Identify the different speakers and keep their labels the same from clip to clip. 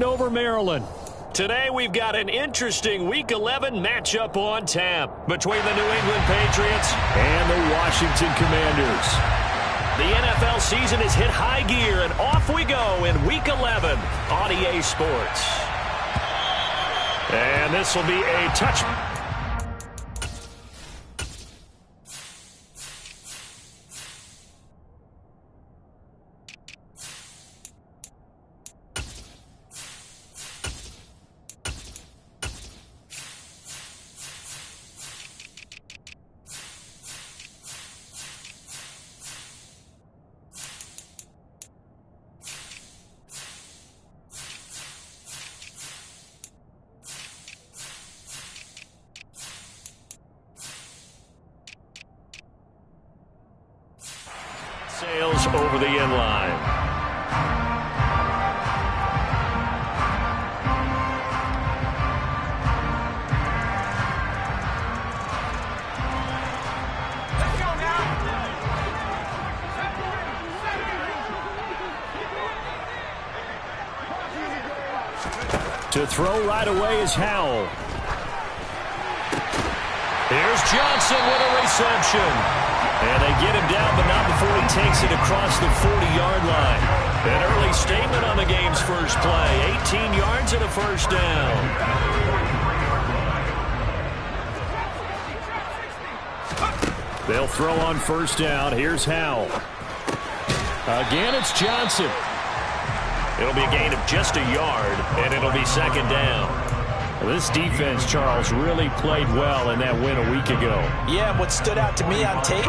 Speaker 1: over Maryland.
Speaker 2: Today we've got an interesting Week 11 matchup on tap between the New England Patriots
Speaker 1: and the Washington Commanders.
Speaker 2: The NFL season has hit high gear, and off we go in Week 11 on EA Sports. And this will be a touch. Sails over the end line.
Speaker 1: To throw right away is Howell.
Speaker 2: Here's Johnson with a reception. And they get him down, but not before he takes it across the 40-yard line. An early statement on the game's first play. 18 yards and a first down.
Speaker 1: They'll throw on first down. Here's Howell. Again, it's Johnson.
Speaker 2: It'll be a gain of just a yard, and it'll be second down.
Speaker 1: This defense, Charles, really played well in that win a week ago.
Speaker 3: Yeah, and what stood out to me on tape,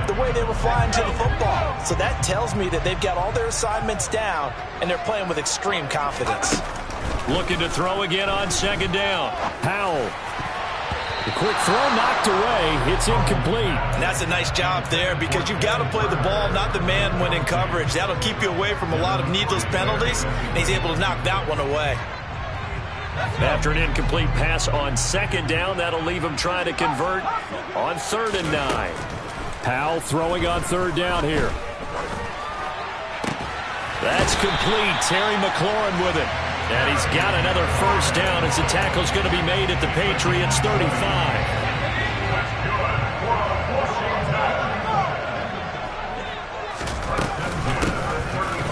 Speaker 3: the way they were flying to the football. So that tells me that they've got all their assignments down, and they're playing with extreme confidence.
Speaker 2: Looking to throw again on second down.
Speaker 1: Howell. The quick throw knocked away. It's incomplete.
Speaker 3: And that's a nice job there because you've got to play the ball, not the man when in coverage. That'll keep you away from a lot of needless penalties, and he's able to knock that one away.
Speaker 2: After an incomplete pass on second down, that'll leave him trying to convert on 3rd and 9.
Speaker 1: Powell throwing on 3rd down here.
Speaker 2: That's complete. Terry McLaurin with it. And he's got another first down as the tackle's going to be made at the Patriots' 35.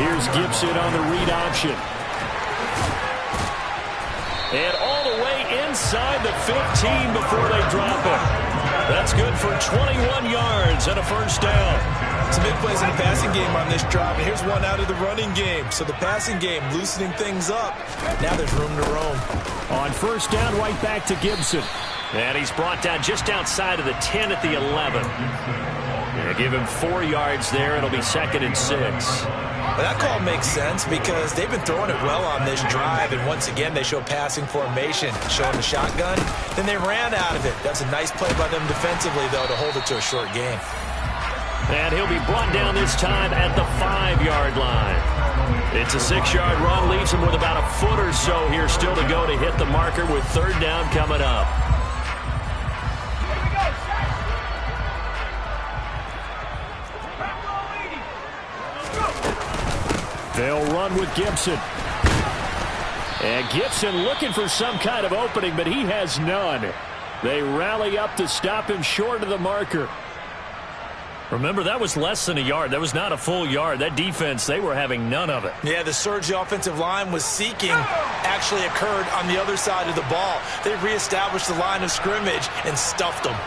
Speaker 1: Here's Gibson on the read option.
Speaker 2: And all the way inside the 15 before they drop him. That's good for 21 yards and a first down.
Speaker 3: Some big plays in the passing game on this drive, and here's one out of the running game. So the passing game loosening things up. Now there's room to roam.
Speaker 1: On first down, right back to Gibson.
Speaker 2: And he's brought down just outside of the 10 at the 11. Gonna give him 4 yards there. It'll be 2nd and 6.
Speaker 3: Well, that call makes sense because they've been throwing it well on this drive, and once again they show passing formation, showing the shotgun. Then they ran out of it. That's a nice play by them defensively, though, to hold it to a short gain.
Speaker 2: And he'll be brought down this time at the 5-yard line. It's a 6-yard run, leaves him with about a foot or so here still to go to hit the marker with 3rd down coming up.
Speaker 1: They'll run with Gibson. And Gibson looking for some kind of opening, but he has none. They rally up to stop him short of the marker.
Speaker 2: Remember, that was less than a yard. That was not a full yard. That defense, they were having none of it.
Speaker 3: Yeah, the surge the offensive line was seeking actually occurred on the other side of the ball. They reestablished the line of scrimmage and stuffed them.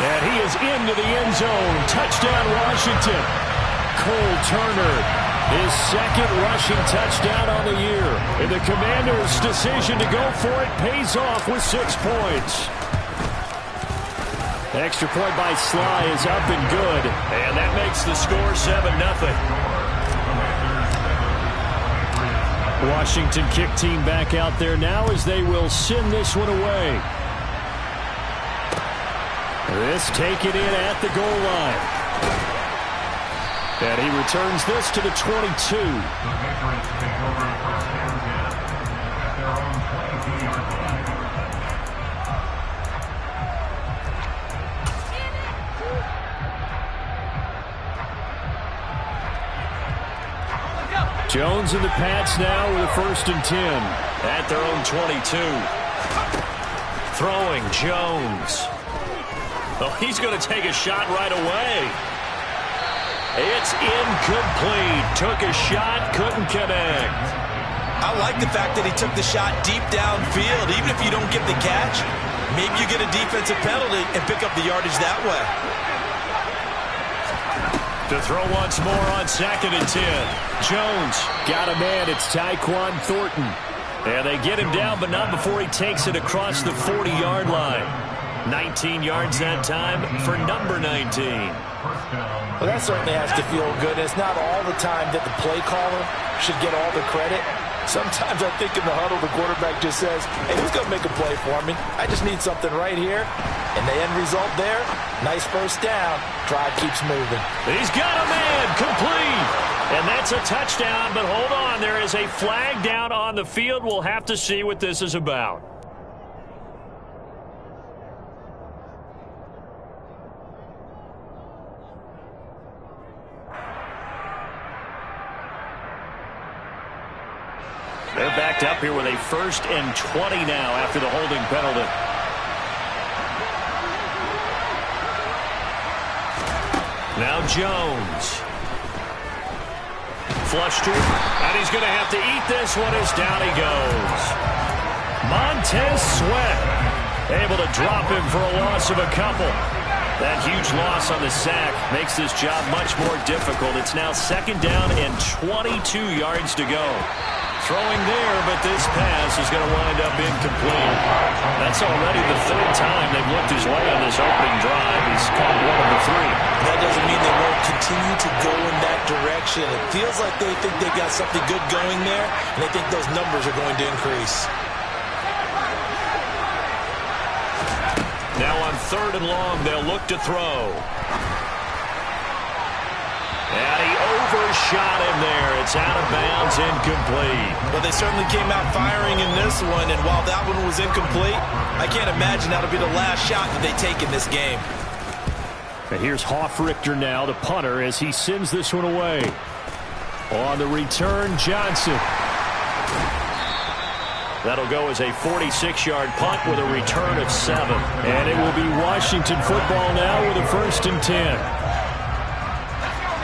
Speaker 1: And he is into the end zone. Touchdown, Washington. Cole Turner, his 2nd rushing touchdown on the year. And the Commanders' decision to go for it pays off with 6 points. Extra point by Sly is up and good.
Speaker 2: And that makes the score 7-0.
Speaker 1: Washington kick team back out there now as they will send this one away. This taken in at the goal line. And he returns this to the 22. Jones and the Pats now with a 1st and 10.
Speaker 2: At their own 22. Throwing Jones. Oh, he's going to take a shot right away. It's incomplete. Took a shot, couldn't connect.
Speaker 3: I like the fact that he took the shot deep downfield. Even if you don't get the catch, maybe you get a defensive penalty and pick up the yardage that way.
Speaker 2: To throw once more on 2nd and 10. Jones.
Speaker 1: Got a man. It's Tyquan Thornton.
Speaker 2: And they get him down, but not before he takes it across the 40-yard line. 19 yards that time for number 19.
Speaker 4: Well, that certainly has to feel good. It's not all the time that the play caller should get all the credit. Sometimes I think in the huddle, the quarterback just says, hey, who's going to make a play for me? I just need something right here. And the end result there, nice 1st down. Drive keeps moving.
Speaker 2: He's got a man, complete. And that's a touchdown, but hold on. There is a flag down on the field. We'll have to see what this is about. They're backed up here with a 1st and 20 now after the holding penalty. Now Jones. Flush to him, and he's going to have to eat this one as down he goes. Montez Sweat able to drop him for a loss of a couple. That huge loss on the sack makes this job much more difficult. It's now 2nd down and 22 yards to go. Throwing there, but this pass is going to wind up incomplete. That's already the 3rd time they've looked his way on this opening drive. He's caught 1 of the 3.
Speaker 3: That doesn't mean they won't continue to go in that direction. It feels like they think they've got something good going there, and they think those numbers are going to increase.
Speaker 2: Now on 3rd and long, they'll look to throw. And he overshot him there. It's out of bounds, incomplete.
Speaker 3: Well, they certainly came out firing in this one, and while that one was incomplete, I can't imagine that'll be the last shot that they take in this game.
Speaker 1: And here's Hoffrichter now, the punter, as he sends this one away. On the return, Johnson.
Speaker 2: That'll go as a 46-yard punt with a return of 7.
Speaker 1: And it will be Washington football now with a 1st and 10.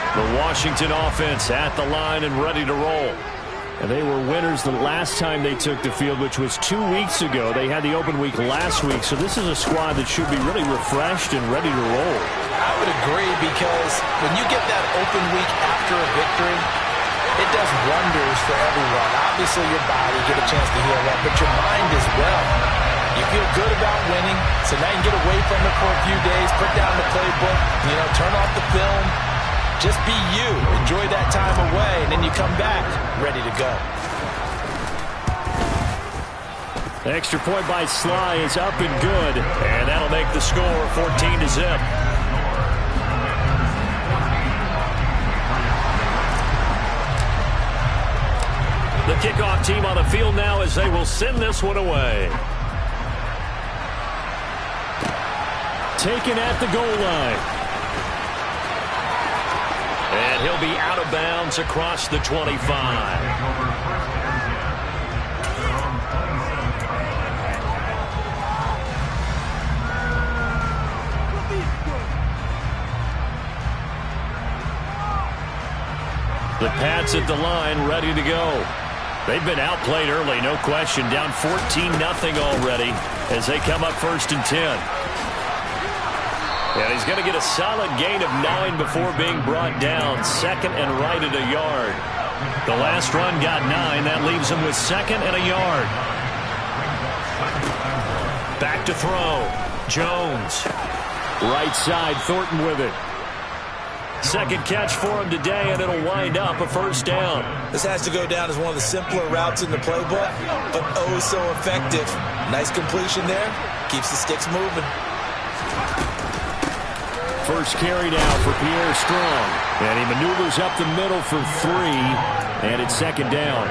Speaker 2: The Washington offense at the line and ready to roll.
Speaker 1: And they were winners the last time they took the field, which was 2 weeks ago. They had the open week last week, so this is a squad that should be really refreshed and ready to roll.
Speaker 4: I would agree, because when you get that open week after a victory, it does wonders for everyone. Obviously, your body get a chance to heal up, but your mind as well. You feel good about winning, so now you can get away from it for a few days, put down the playbook, turn off the film. Just be you. Enjoy that time away, and then you come back ready to go.
Speaker 1: Extra point by Sly is up and good.
Speaker 2: And that'll make the score 14-0. The kickoff team on the field now as they will send this one away.
Speaker 1: Taken at the goal line.
Speaker 2: And he'll be out of bounds across the 25. The Pats at the line, ready to go. They've been outplayed early, no question. Down 14-0 already as they come up 1st and 10. And he's going to get a solid gain of 9 before being brought down. 2nd and right at a yard. The last run got 9. That leaves him with 2nd and a yard. Back to throw. Jones.
Speaker 1: Right side, Thornton with it.
Speaker 2: 2nd catch for him today, and it'll wind up a 1st down.
Speaker 3: This has to go down as one of the simpler routes in the playbook, but oh so effective. Nice completion there. Keeps the sticks moving.
Speaker 1: First carry now for Pierre Strong. And he maneuvers up the middle for 3. And it's 2nd down.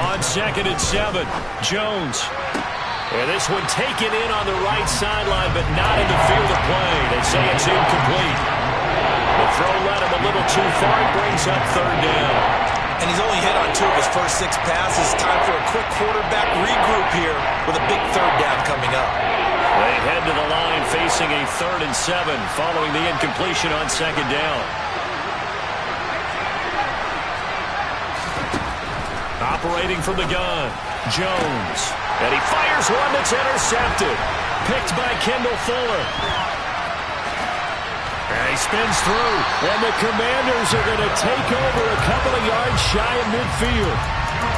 Speaker 2: On 2nd and 7, Jones. And this one taken in on the right sideline, but not in the field of play. They say it's incomplete. The throw led him a little too far. It brings up third down.
Speaker 3: And he's only hit on 2 of his first 6 passes. Time for a quick quarterback regroup here with a big third down coming up.
Speaker 2: They head to the line facing a 3rd and 7 following the incompletion on 2nd down. Operating from the gun, Jones. And he fires one that's intercepted. Picked by Kendall Fuller. And he spins through.
Speaker 1: And the Commanders are going to take over a couple of yards shy of midfield.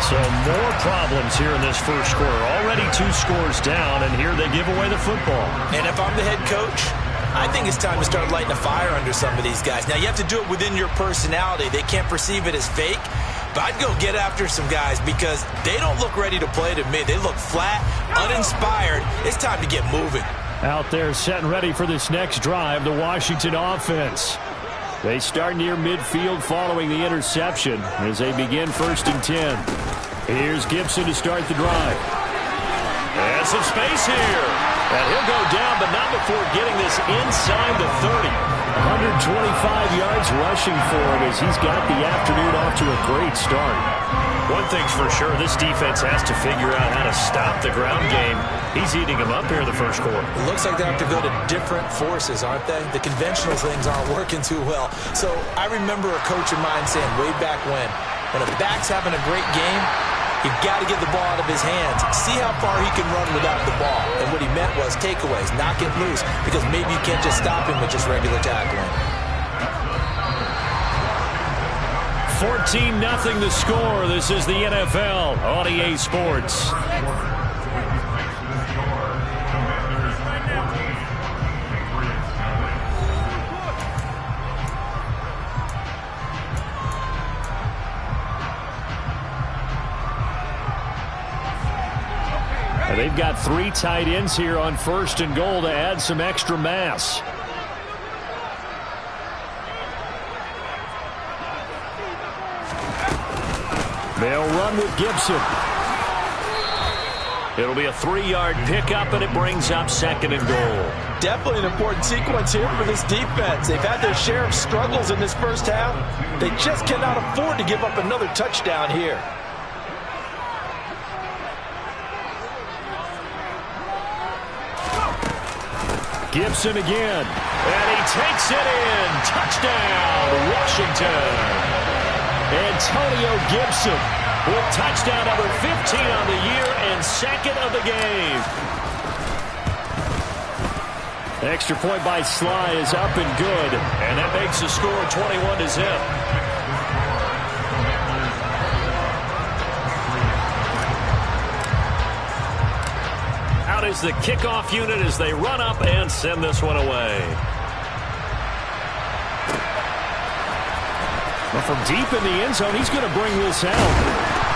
Speaker 2: So more problems here in this first quarter. Already 2 scores down, and here they give away the football.
Speaker 3: And if I'm the head coach, I think it's time to start lighting a fire under some of these guys. Now, you have to do it within your personality. They can't perceive it as fake. But I'd go get after some guys because they don't look ready to play to me. They look flat, uninspired. It's time to get moving.
Speaker 1: Out there set and ready for this next drive, the Washington offense. They start near midfield following the interception as they begin 1st and 10. Here's Gibson to start the drive.
Speaker 2: And some space here. And he'll go down, but not before getting this inside the 30.
Speaker 1: 125 yards rushing for him as he's got the afternoon off to a great start.
Speaker 2: One thing's for sure, this defense has to figure out how to stop the ground game. He's eating them up here in the first quarter.
Speaker 3: It looks like they have to go to different forces, aren't they? The conventional things aren't working too well. So I remember a coach of mine saying way back when a back's having a great game, you've got to get the ball out of his hands. See how far he can run without the ball. And what he meant was takeaways, knock it loose, because maybe you can't just stop him with just regular tackling.
Speaker 1: 14-0 the score. This is the NFL on EA Sports. They've got 3 tight ends here on 1st and goal to add some extra mass. They'll run with Gibson.
Speaker 2: It'll be a 3-yard pickup, and it brings up 2nd and goal.
Speaker 4: Definitely an important sequence here for this defense. They've had their share of struggles in this first half. They just cannot afford to give up another touchdown here.
Speaker 1: Gibson again.
Speaker 2: And he takes it in. Touchdown, Washington.
Speaker 1: Antonio Gibson
Speaker 2: with touchdown number 15 on the year and 2nd of the game.
Speaker 1: Extra point by Sly is up and good.
Speaker 2: And that makes the score 21-0. Out is the kickoff unit as they run up and send this one away.
Speaker 1: Well, from deep in the end zone, he's going to bring this out.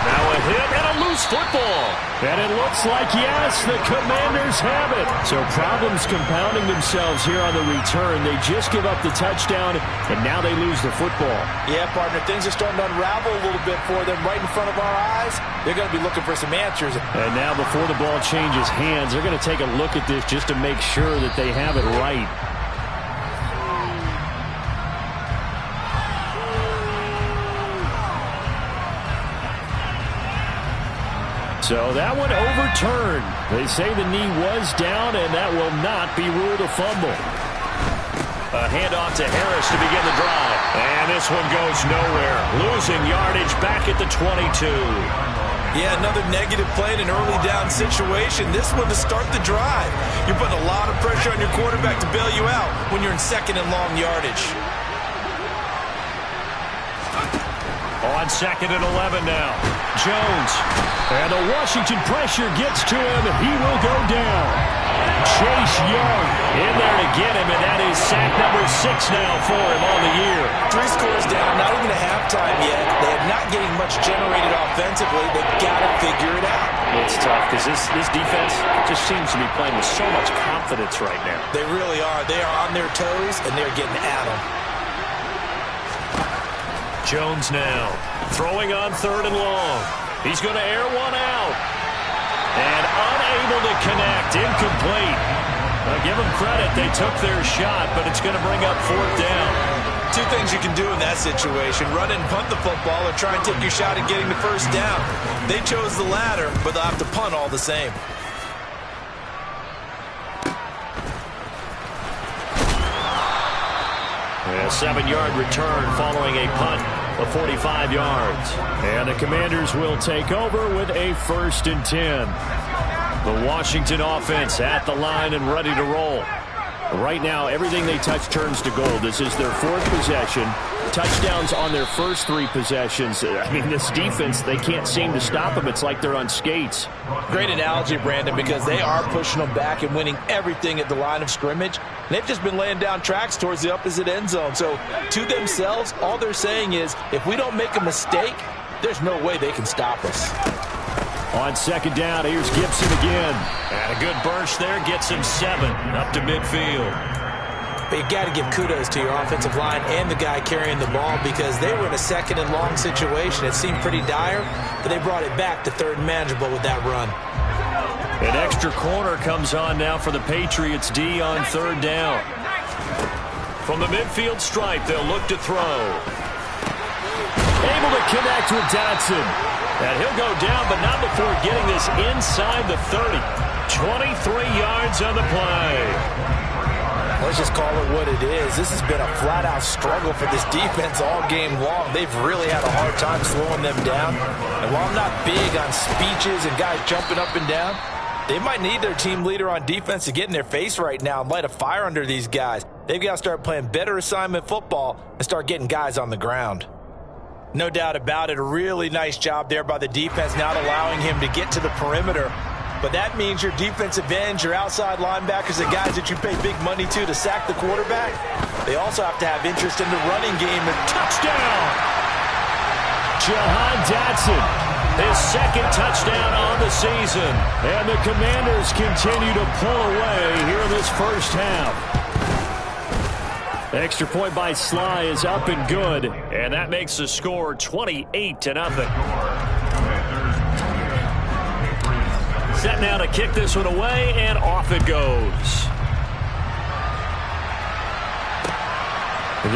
Speaker 2: Now a hit and a loose football.
Speaker 1: And it looks like, yes, the Commanders have it. So problems compounding themselves here on the return. They just give up the touchdown, and now they lose the football.
Speaker 4: Yeah, partner, things are starting to unravel a little bit for them right in front of our eyes. They're going to be looking for some answers.
Speaker 1: And now before the ball changes hands, they're going to take a look at this just to make sure that they have it right. So that one overturned. They say the knee was down, and that will not be ruled a fumble.
Speaker 2: A handoff to Harris to begin the drive. And this one goes nowhere. Losing yardage back at the 22.
Speaker 3: Yeah, another negative play in an early down situation. This one to start the drive. You're putting a lot of pressure on your quarterback to bail you out when you're in 2nd and long yardage.
Speaker 2: On 2nd and 11 now.
Speaker 1: Jones. And the Washington pressure gets to him. He will go down. Chase Young
Speaker 2: in there to get him, and that is sack number 6 now for him on the year.
Speaker 3: 3 scores down, not even a halftime yet. They are not getting much generated offensively. They've got to figure it out.
Speaker 2: It's tough because this defense just seems to be playing with so much confidence right now.
Speaker 3: They really are. They are on their toes, and they're getting at them.
Speaker 2: Jones now throwing on 3rd and long. He's going to air one out. And unable to connect. Incomplete. Give them credit. They took their shot, but it's going to bring up 4th down.
Speaker 3: Two things you can do in that situation: run and punt the football, or try and take your shot at getting the first down. They chose the latter, but they'll have to punt all the same.
Speaker 2: A 7-yard return following a punt of 45 yards.
Speaker 1: And the Commanders will take over with a 1st and 10.
Speaker 2: The Washington offense at the line and ready to roll.
Speaker 1: Right now, everything they touch turns to gold. This is their 4th possession. Touchdowns on their first 3 possessions. I mean, this defense, they can't seem to stop them. It's like they're on skates.
Speaker 4: Great analogy, Brandon, because they are pushing them back and winning everything at the line of scrimmage. And they've just been laying down tracks towards the opposite end zone. So, to themselves, all they're saying is, if we don't make a mistake, there's no way they can stop us.
Speaker 1: On 2nd down, here's Gibson again.
Speaker 2: And a good burst there gets him 7 up to midfield.
Speaker 3: But you got to give kudos to your offensive line and the guy carrying the ball, because they were in a 2nd and long situation. It seemed pretty dire, but they brought it back to 3rd and manageable with that run.
Speaker 2: An extra corner comes on now for the Patriots D on 3rd down. From the midfield stripe, they'll look to throw.
Speaker 1: Able to connect with Dotson.
Speaker 2: And he'll go down, but not before getting this inside the 30. 23 yards on the play.
Speaker 3: Let's just call it what it is. This has been a flat-out struggle for this defense all game long. They've really had a hard time slowing them down. And while I'm not big on speeches and guys jumping up and down, they might need their team leader on defense to get in their face right now and light a fire under these guys. They've got to start playing better assignment football and start getting guys on the ground. No doubt about it. A really nice job there by the defense, not allowing him to get to the perimeter. But that means your defensive ends, your outside linebackers, the guys that you pay big money to sack the quarterback, they also have to have interest in the running game. And touchdown!
Speaker 1: Jahan Dotson,
Speaker 2: his 2nd touchdown on the season.
Speaker 1: And the Commanders continue to pull away here in this first half. Extra point by Sly is up and good.
Speaker 2: And that makes the score 28-0. Set now to kick this one away, and off it goes.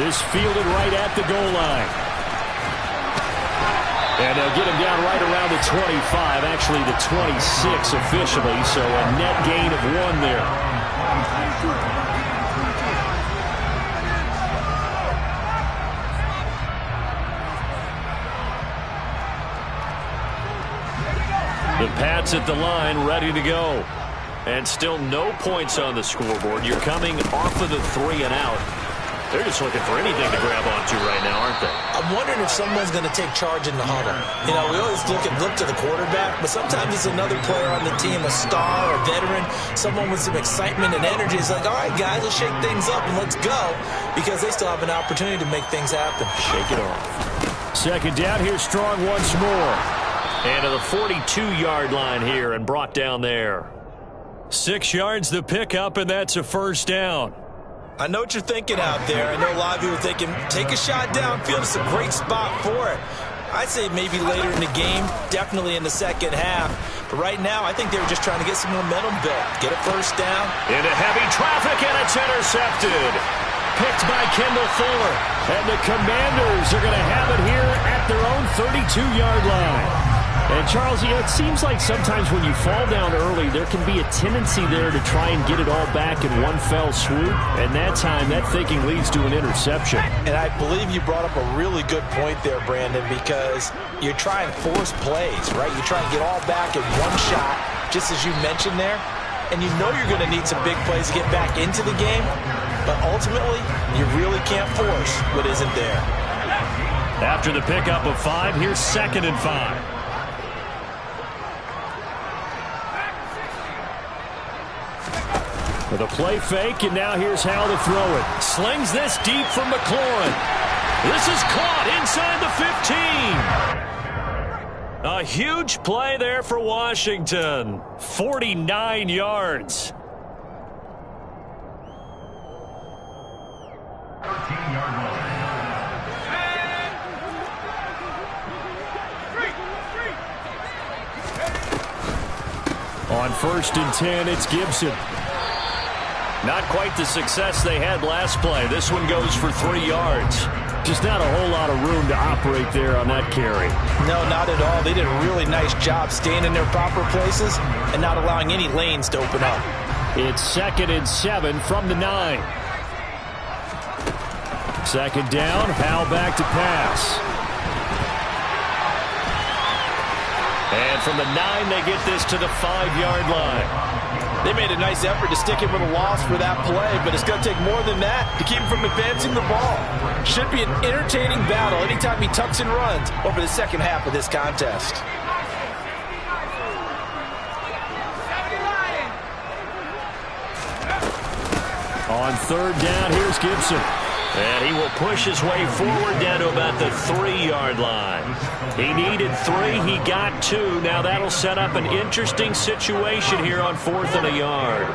Speaker 1: This fielded right at the goal line. And they'll get him down right around the 25, actually the 26 officially, so a net gain of 1 there.
Speaker 2: The Pats at the line, ready to go. And still no points on the scoreboard. You're coming off of the 3 and out. They're just looking for anything to grab onto right now, aren't they?
Speaker 3: I'm wondering if someone's going to take charge in the huddle. You know, we always look to the quarterback, but sometimes it's another player on the team, a star, a veteran, someone with some excitement and energy. It's like, all right, guys, let's shake things up and let's go, because they still have an opportunity to make things happen.
Speaker 2: Shake it off.
Speaker 1: 2nd down, here's Strong once more.
Speaker 2: And to the 42-yard line here and brought down there. 6 yards the pickup, and that's a 1st down.
Speaker 3: I know what you're thinking out there. I know a lot of you are thinking, take a shot downfield. It's a great spot for it. I'd say maybe later in the game, definitely in the 2nd half. But right now, I think they were just trying to get some momentum built. Get a 1st down.
Speaker 2: Into heavy traffic, and it's intercepted.
Speaker 1: Picked by Kendall Fuller. And the Commanders are going to have it here at their own 32-yard line. And, Charles, you know, it seems like sometimes when you fall down early, there can be a tendency there to try and get it all back in one fell swoop. And that time, that thinking leads to an interception.
Speaker 3: And I believe you brought up a really good point there, Brandon, because you're trying to force plays, right? You try and get all back in one shot, just as you mentioned there. And you know you're going to need some big plays to get back into the game. But ultimately, you really can't force what isn't there.
Speaker 2: After the pickup of 5, here's 2nd and 5.
Speaker 1: With a play fake, and now here's how to throw it.
Speaker 2: Slings this deep from McLaurin. This is caught inside the 15. A huge play there for Washington. 49 yards.
Speaker 5: 13-yard line.
Speaker 1: On 1st and 10, it's Gibson.
Speaker 2: Not quite the success they had last play. This one goes for 3 yards.
Speaker 1: Just not a whole lot of room to operate there on that carry.
Speaker 4: No, not at all. They did a really nice job staying in their proper places and not allowing any lanes to open up.
Speaker 1: It's 2nd and 7 from the 9. 2nd down, Powell back to pass.
Speaker 2: And from the 9, they get this to the 5-yard line.
Speaker 4: They made a nice effort to stick him with a loss for that play, but it's going to take more than that to keep him from advancing the ball. Should be an entertaining battle anytime he tucks and runs over the second half of this contest.
Speaker 1: On 3rd down, here's Gibson.
Speaker 2: And he will push his way forward down to about the 3-yard line. He needed 3. He got 2. Now that'll set up an interesting situation here on 4th and a yard.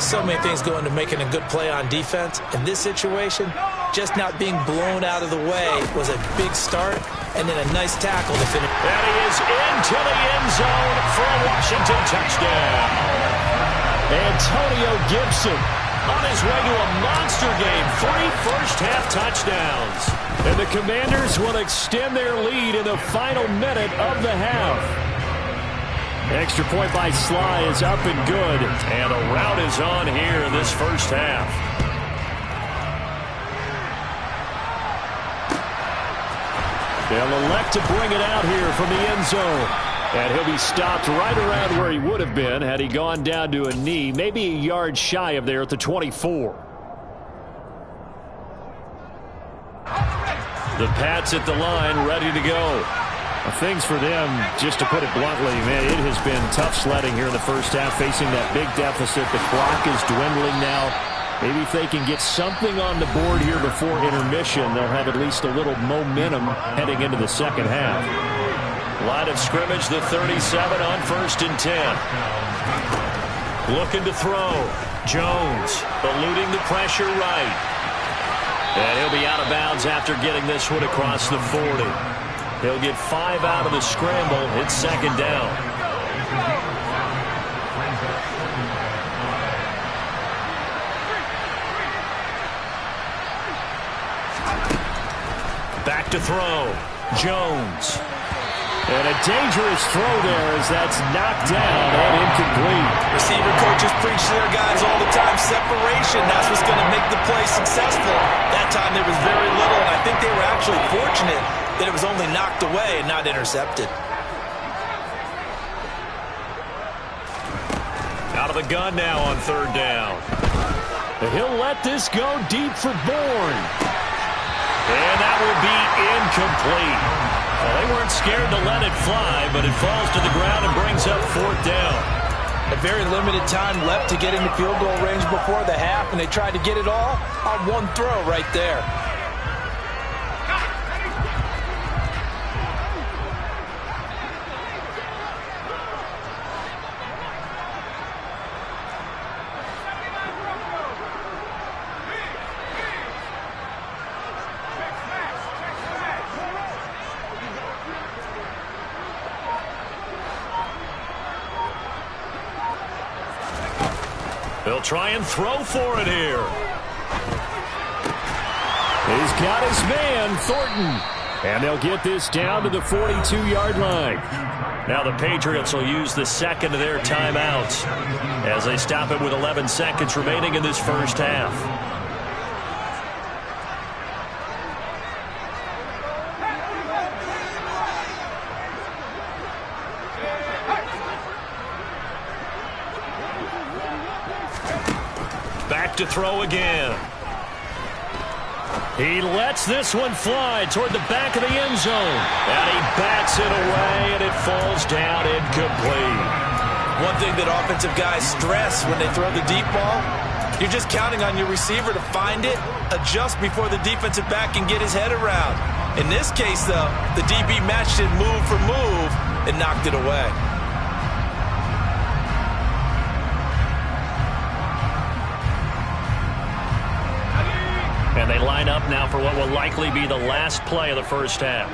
Speaker 3: So many things go into making a good play on defense. In this situation, just not being blown out of the way was a big start, and then a nice tackle to finish.
Speaker 2: And he is into the end zone for a Washington touchdown.
Speaker 1: Antonio Gibson
Speaker 2: on his way to a monster game. 3 first-half touchdowns.
Speaker 1: And the Commanders will extend their lead in the final minute of the half. Extra point by Sly is up and good.
Speaker 2: And a rout is on here in this first half.
Speaker 1: They'll elect to bring it out here from the end zone. And he'll be stopped right around where he would have been had he gone down to a knee, maybe a yard shy of there at the 24.
Speaker 2: The Pats at the line, ready to go.
Speaker 1: Things for them, just to put it bluntly, man, it has been tough sledding here in the first half, facing that big deficit. The clock is dwindling now. Maybe if they can get something on the board here before intermission, they'll have at least a little momentum heading into the second half.
Speaker 2: Line of scrimmage, the 37 on 1st and 10. Looking to throw. Jones eluding the pressure right. And he'll be out of bounds after getting this one across the 40. He'll get 5 out of the scramble. It's 2nd down. Back to throw. Jones.
Speaker 1: And a dangerous throw there as that's knocked down and incomplete.
Speaker 3: Receiver coaches preach to their guys all the time. Separation, that's what's going to make the play successful. That time there was very little, and I think they were actually fortunate that it was only knocked away and not intercepted.
Speaker 2: Out of the gun now on 3rd down.
Speaker 1: And he'll let this go deep for Bourne.
Speaker 2: And that will be incomplete. Well, they weren't scared to let it fly, but it falls to the ground and brings up 4th down.
Speaker 3: A very limited time left to get into field goal range before the half, and they tried to get it all on one throw right there.
Speaker 2: They'll try and throw for it here.
Speaker 1: He's got his man, Thornton. And they'll get this down to the 42-yard line.
Speaker 2: Now the Patriots will use the second of their timeouts as they stop it with 11 seconds remaining in this first half. To throw again. He lets this one fly toward the back of the end zone. And he bats it away, and it falls down incomplete.
Speaker 3: One thing that offensive guys stress when they throw the deep ball, you're just counting on your receiver to find it, adjust before the defensive back can get his head around. In this case, though, the DB matched it move for move and knocked it away.
Speaker 2: And they line up now for what will likely be the last play of the first half.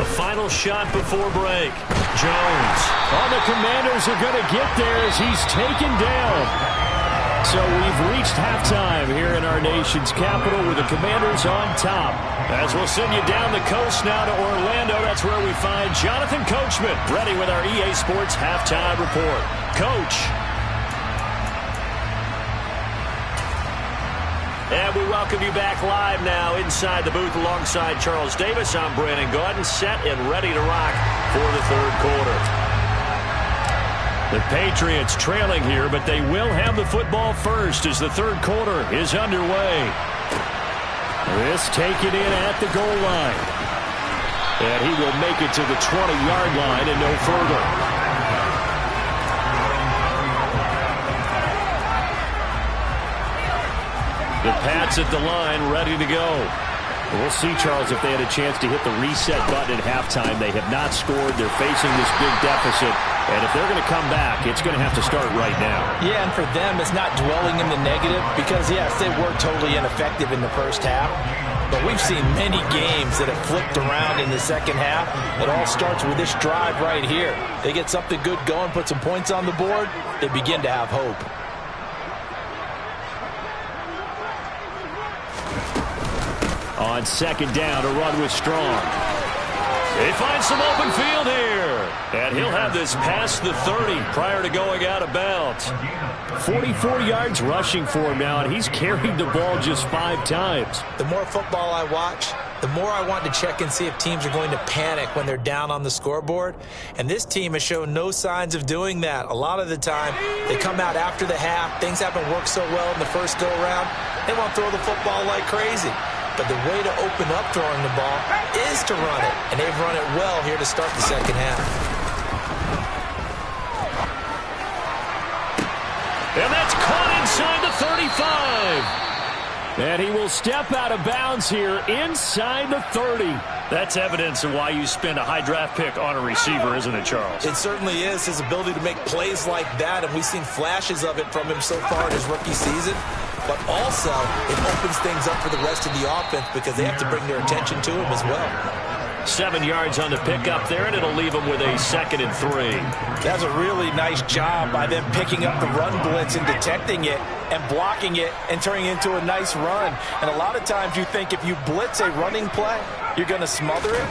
Speaker 2: The final shot before break. Jones.
Speaker 1: Oh, the Commanders are going to get there as he's taken down. So we've reached halftime here in our nation's capital with the Commanders on top.
Speaker 2: As we'll send you down the coast now to Orlando, that's where we find Jonathan Coachman ready with our EA Sports Halftime Report. Coach. And we welcome you back live now inside the booth alongside Charles Davis. I'm Brandon Gaudin, set and ready to rock for the third quarter. The Patriots trailing here, but they will have the football first as the third quarter is underway.
Speaker 1: This taken in at the goal line. And he will make it to the 20-yard line and no further. The Pats at the line, ready to go. We'll see, Charles, if they had a chance to hit the reset button at halftime. They have not scored. They're facing this big deficit. And if they're going to come back, it's going to have to start right now.
Speaker 4: Yeah, and for them, it's not dwelling in the negative because, yes, they were totally ineffective in the first half. But we've seen many games that have flipped around in the second half. It all starts with this drive right here. They get something good going, put some points on the board, they begin to have hope.
Speaker 1: On second down, a run with Strong.
Speaker 2: They find some open field here. And he'll have this past the 30 prior to going out of bounds.
Speaker 1: 44 yards rushing for him now, and he's carried the ball just 5 times.
Speaker 3: The more football I watch, the more I want to check and see if teams are going to panic when they're down on the scoreboard. And this team has shown no signs of doing that. A lot of the time, they come out after the half. Things haven't worked so well in the first go-around. They want to throw the football like crazy. But the way to open up throwing the ball is to run it. And they've run it well here to start the second half.
Speaker 2: And that's caught inside the 35.
Speaker 1: And he will step out of bounds here inside the 30.
Speaker 2: That's evidence of why you spend a high draft pick on a receiver, isn't it, Charles?
Speaker 3: It certainly is, his ability to make plays like that. And we've seen flashes of it from him so far in his rookie season. But also, it opens things up for the rest of the offense because they have to bring their attention to him as well.
Speaker 2: 7 yards on the pickup there, and it'll leave them with a 2nd and 3.
Speaker 4: That's a really nice job by them picking up the run blitz and detecting it and blocking it and turning it into a nice run. And a lot of times you think if you blitz a running play, you're going to smother it.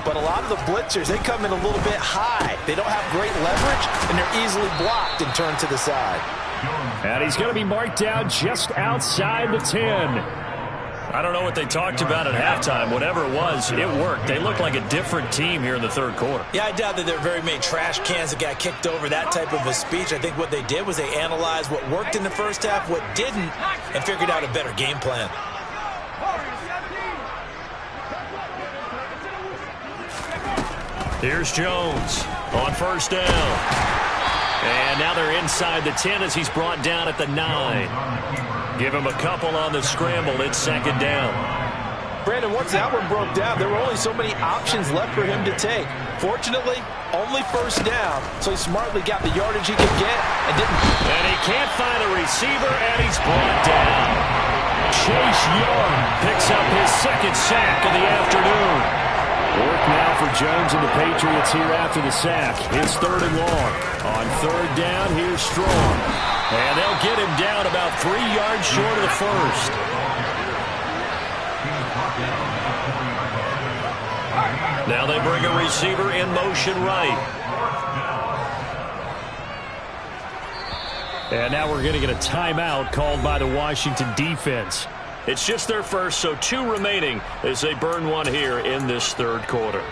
Speaker 4: But a lot of the blitzers, they come in a little bit high. They don't have great leverage, and they're easily blocked and turned to the side.
Speaker 1: And he's going to be marked down just outside the 10.
Speaker 2: I don't know what they talked about at halftime. Whatever it was, it worked. They looked like a different team here in the third quarter.
Speaker 3: Yeah, I doubt that there are very many trash cans that got kicked over, that type of a speech. I think what they did was they analyzed what worked in the first half, what didn't, and figured out a better game plan.
Speaker 2: Here's Jones on first down. And now they're inside the 10 as he's brought down at the 9. Give him a couple on the scramble. It's second down.
Speaker 4: Brandon, once that one broke down, there were only so many options left for him to take. Fortunately, only first down, so he smartly got the yardage he could get and didn't.
Speaker 2: And he can't find a receiver, and he's brought down.
Speaker 1: Chase Young
Speaker 2: picks up his 2nd sack of the afternoon.
Speaker 1: Work now for Jones and the Patriots here after the sack. It's 3rd and long. On 3rd down, here's Strong.
Speaker 2: And they'll get him down about 3 yards short of the first. Now they bring a receiver in motion right.
Speaker 1: And now we're going to get a timeout called by the Washington defense.
Speaker 2: It's just their first, so 2 remaining as they burn one here in this third quarter.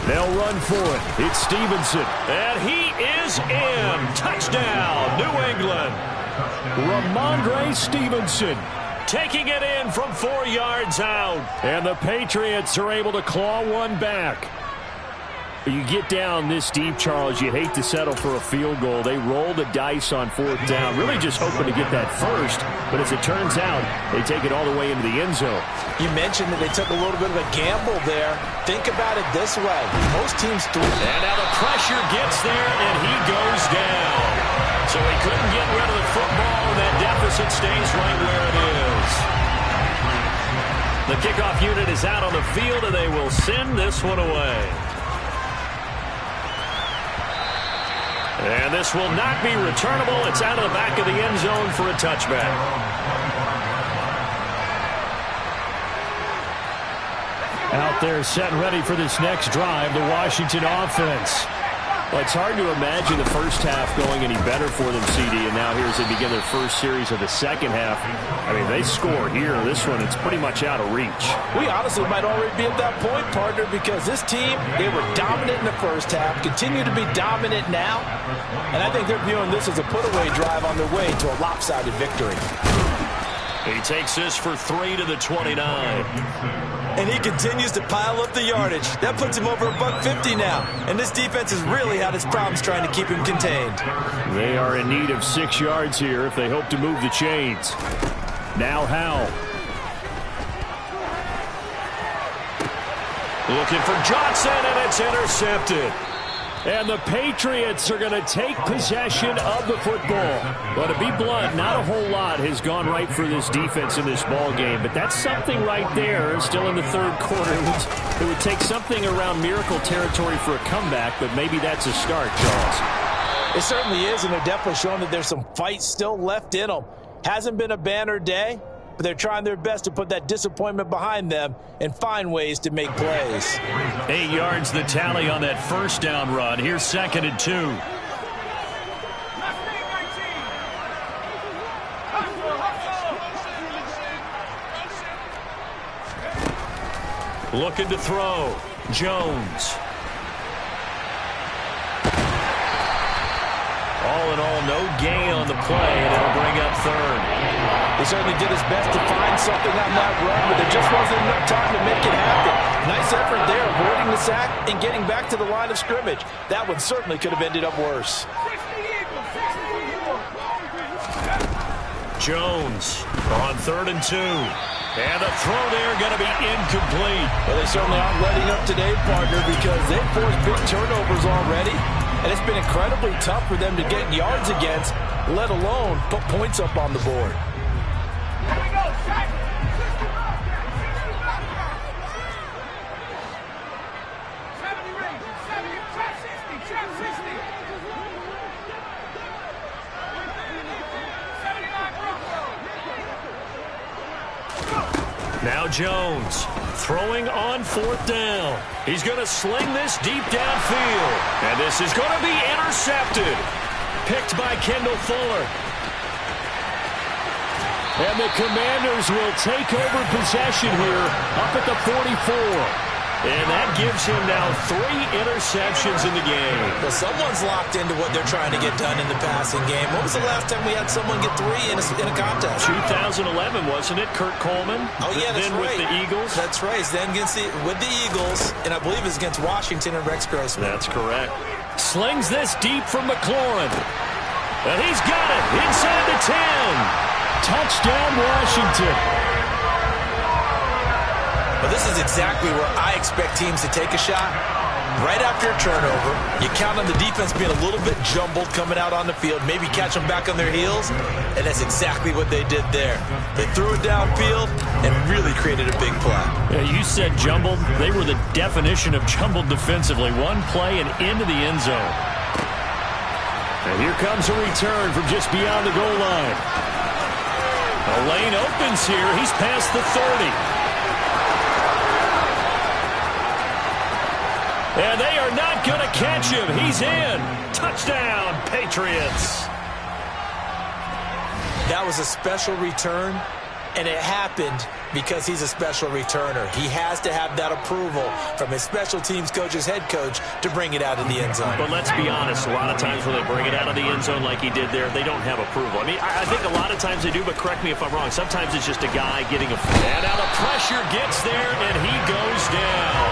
Speaker 1: They'll run for it. It's Stevenson.
Speaker 2: And he is in. Touchdown, New England.
Speaker 1: Ramondre Stevenson
Speaker 2: taking it in from 4 yards out.
Speaker 1: And the Patriots are able to claw one back. You get down this deep, Charles, you hate to settle for a field goal. They roll the dice on 4th down, really just hoping to get that first. But as it turns out, they take it all the way into the end zone.
Speaker 4: You mentioned that they took a little bit of a gamble there. Think about it this way. Most teams threw.
Speaker 2: And now the pressure gets there, and he goes down. So he couldn't get rid of the football, and that deficit stays right where it is. The kickoff unit is out on the field, and they will send this one away. And this will not be returnable. It's out of the back of the end zone for a touchback.
Speaker 1: Out there set and ready for this next drive, the Washington offense. Well, it's hard to imagine the first half going any better for them, CD, and now here as they begin their first series of the second half. I mean, they score here. This one, it's pretty much out of reach.
Speaker 4: We honestly might already be at that point, partner, because this team, they were dominant in the first half, continue to be dominant now, and I think they're viewing this as a put-away drive on their way to a lopsided victory.
Speaker 2: He takes this for 3 to the 29.
Speaker 3: And he continues to pile up the yardage. That puts him over $150 now. And this defense has really had its problems trying to keep him contained.
Speaker 1: They are in need of 6 yards here if they hope to move the chains. Now Howell.
Speaker 2: Looking for Johnson, and it's intercepted.
Speaker 1: And the Patriots are going to take possession of the football. But to be blunt, not a whole lot has gone right for this defense in this ball game. But that's something right there. Still in the third quarter. It would take something around miracle territory for a comeback, but maybe that's a start, Charles.
Speaker 4: It certainly is, and they're definitely showing that there's some fight still left in them. Hasn't been a banner day, but they're trying their best to put that disappointment behind them and find ways to make plays.
Speaker 2: 8 yards the tally on that first down run. Here's 2nd and 2. Looking to throw. Jones. All in all, no gain on the play, and it'll bring up 3rd.
Speaker 4: He certainly did his best to find something on that run, but there just wasn't enough time to make it happen. Nice effort there, avoiding the sack and getting back to the line of scrimmage. That one certainly could have ended up worse.
Speaker 2: Jones on 3rd and 2. And the throw there going to be incomplete.
Speaker 4: Well, they certainly aren't letting up today, partner, because they've forced big turnovers already. And it's been incredibly tough for them to get yards against, let alone put points up on the board.
Speaker 2: Now Jones throwing on 4th down. He's going to sling this deep downfield. And this is going to be intercepted. Picked by Kendall Fuller.
Speaker 1: And the Commanders will take over possession here up at the 44.
Speaker 2: And that gives him now 3 interceptions in the game.
Speaker 3: Well, someone's locked into what they're trying to get done in the passing game. When was the last time we had someone get 3 in a contest?
Speaker 2: 2011, wasn't it? Kurt Coleman?
Speaker 3: Oh, yeah, that's
Speaker 2: then
Speaker 3: right.
Speaker 2: With the Eagles?
Speaker 3: That's right. Then with the Eagles, and I believe it's against Washington and Rex Grossman.
Speaker 2: That's correct. Slings this deep from McLaurin. And he's got it inside the 10.
Speaker 1: Touchdown, Washington.
Speaker 3: Well, this is exactly where I expect teams to take a shot. Right after a turnover, you count on the defense being a little bit jumbled coming out on the field, maybe catch them back on their heels, and that's exactly what they did there. They threw it downfield and really created a big play.
Speaker 2: Yeah, you said jumbled. They were the definition of jumbled defensively. One play and into the end zone.
Speaker 1: And here comes a return from just beyond the goal line.
Speaker 2: A lane opens here. He's past the 30. And they are not going to catch him. He's in. Touchdown, Patriots.
Speaker 3: That was a special return, and it happened because he's a special returner. He has to have that approval from his special teams coach's head coach to bring it out of the end zone.
Speaker 2: But let's be honest, a lot of times when they bring it out of the end zone like he did there, they don't have approval. I mean, I think a lot of times they do, but correct me if I'm wrong. Sometimes it's just a guy getting a... And now the pressure gets there, and he goes down.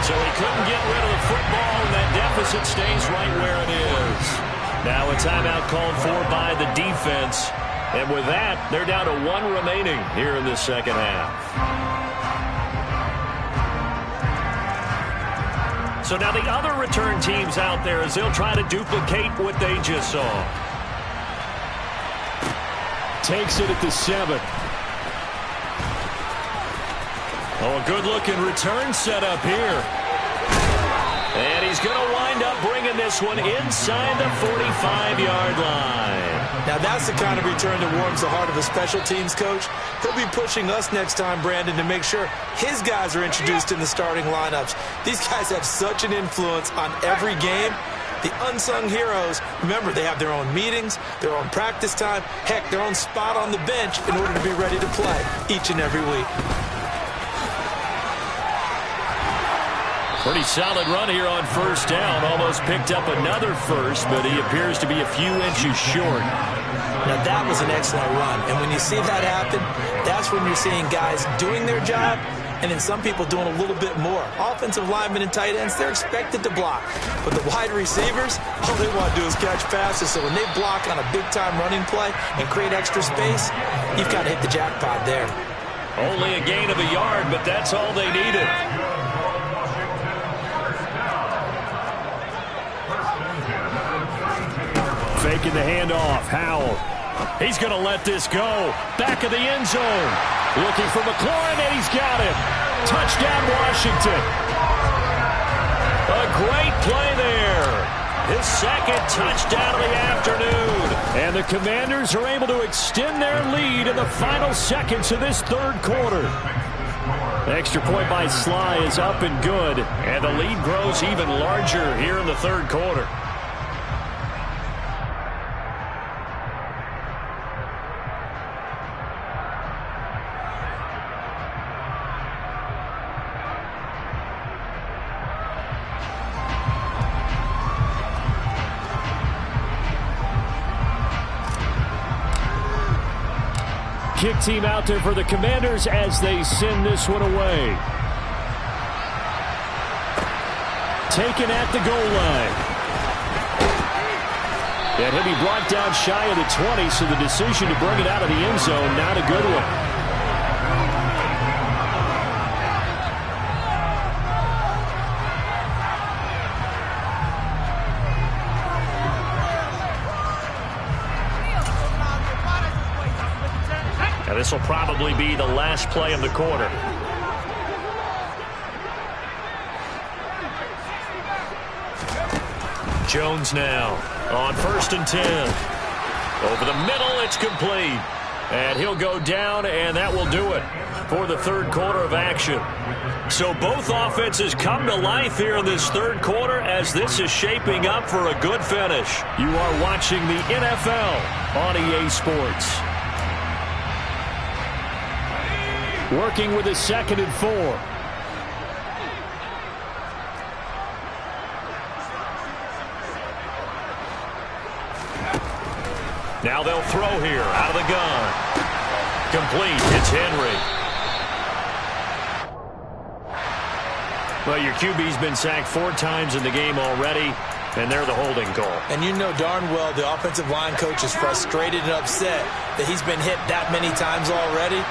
Speaker 2: So he couldn't get rid of the football, and that deficit stays right where it is. Now a timeout called for by the defense. And with that, they're down to 1 remaining here in the second half. So now the other return teams out there as they'll try to duplicate what they just saw.
Speaker 1: Takes it at the 7.
Speaker 2: Oh, a good-looking return set up here. And he's going to wind up bringing this one inside the 45-yard line.
Speaker 3: Now, that's the kind of return that warms the heart of a special teams coach. He'll be pushing us next time, Brandon, to make sure his guys are introduced in the starting lineups. These guys have such an influence on every game. The unsung heroes, remember, they have their own meetings, their own practice time, heck, their own spot on the bench in order to be ready to play each and every week.
Speaker 2: Pretty solid run here on first down. Almost picked up another first, but he appears to be a few inches short.
Speaker 3: Now, that was an excellent run. And when you see that happen, that's when you're seeing guys doing their job and then some people doing a little bit more. Offensive linemen and tight ends, they're expected to block. But the wide receivers, all they want to do is catch passes. So when they block on a big-time running play and create extra space, you've got to hit the jackpot there.
Speaker 2: Only a gain of a yard, but that's all they needed.
Speaker 1: Faking the handoff. Howell.
Speaker 2: He's going to let this go. Back of the end zone. Looking for McLaurin, and he's got him. Touchdown, Washington. A great play there. His second touchdown of the afternoon.
Speaker 1: And the Commanders are able to extend their lead in the final seconds of this third quarter. The extra point by Sly is up and good.
Speaker 2: And the lead grows even larger here in the third quarter.
Speaker 1: Kick team out there for the Commanders as they send this one away. Taken at the goal line. And he'll be brought down shy of the 20, so the decision to bring it out of the end zone, not a good one.
Speaker 2: This will probably be the last play of the quarter. Jones now on 1st and 10. Over the middle, it's complete. And he'll go down, and that will do it for the third quarter of action. So both offenses come to life here in this third quarter as this is shaping up for a good finish.
Speaker 1: You are watching the NFL on EA Sports. Working with a 2nd and 4.
Speaker 2: Now they'll throw here out of the gun. Complete. It's Henry. Well, your QB's been sacked 4 times in the game already, and they're the holding call.
Speaker 3: And you know darn well the offensive line coach is frustrated and upset that he's been hit that many times already.